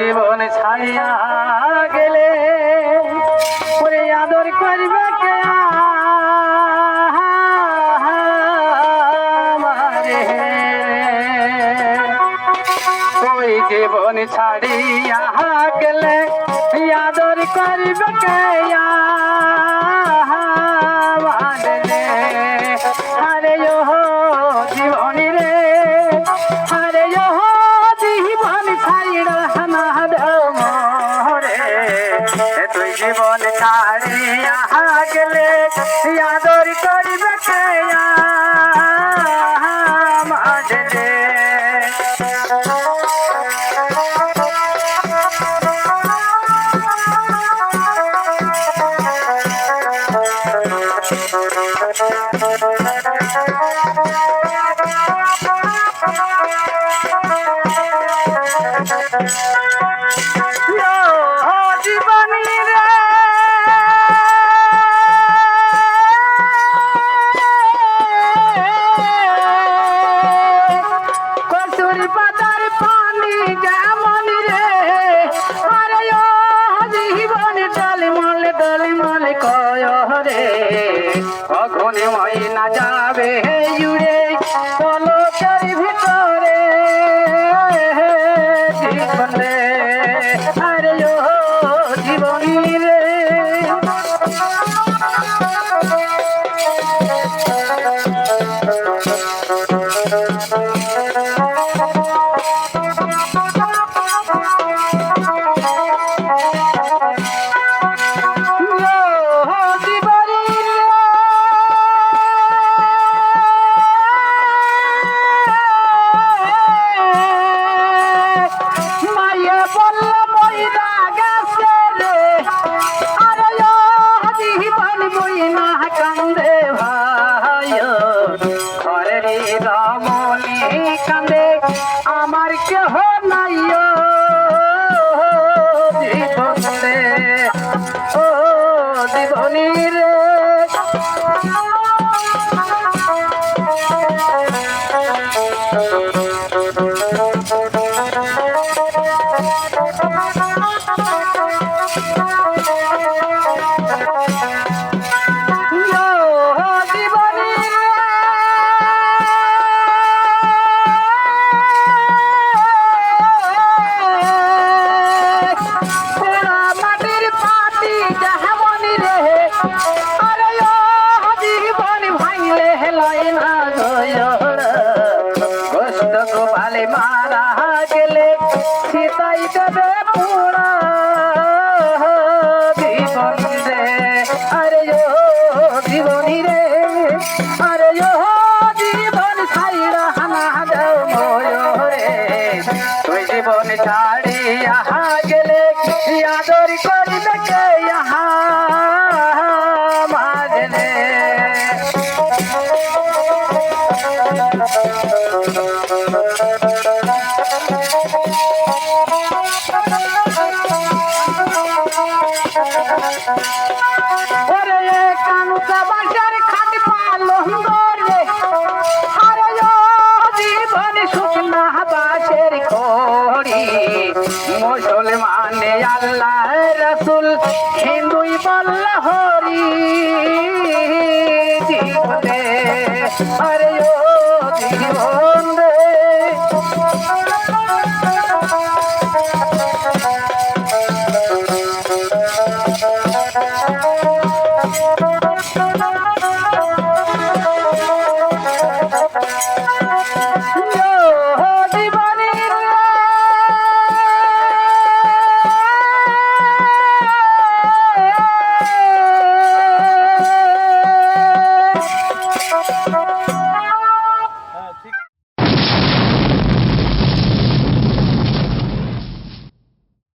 জীবন ছাড়িয়া গেলে ওরে আদর করবে কে আমারে ওই জীবন ছাড়িয়া গেলে আদর করবে কে আমারে আরে ও জীবনী রে আরে ও জীবন ছাড়িয়া না মরে তুই জীবন ছাড়িয়া গেলে আদর করবে কে আমারে জীবনী রে কসুরি পাতার পানি যেমন রে আরে ও জীবন ডলমল কয় রে কখন ময়না যাবে জুড়ে পলকের ভিতরে জীবনে আরে ও জীবনী রে কান্দে আমার কেহ নাই জীবনে ও জীবনী রে গোপালে মারা গেলে সীতাই দেবে পুরা জীবন রে আরে ও জীবনী রে আরে ও জীবন ছাইরা হানা দাও ময়ূরে তুই জীবন ছাড়িয়া গেলে আদর করবে কে মাঝে ওরে কানুকা বাজার খাট পালঙ্গর রে আরে ও জীবন শুকনা বাসের খড়ি মুসলমানে আল্লাহ রসুল হিন্দুই বলল হরি জীবনে আরে ও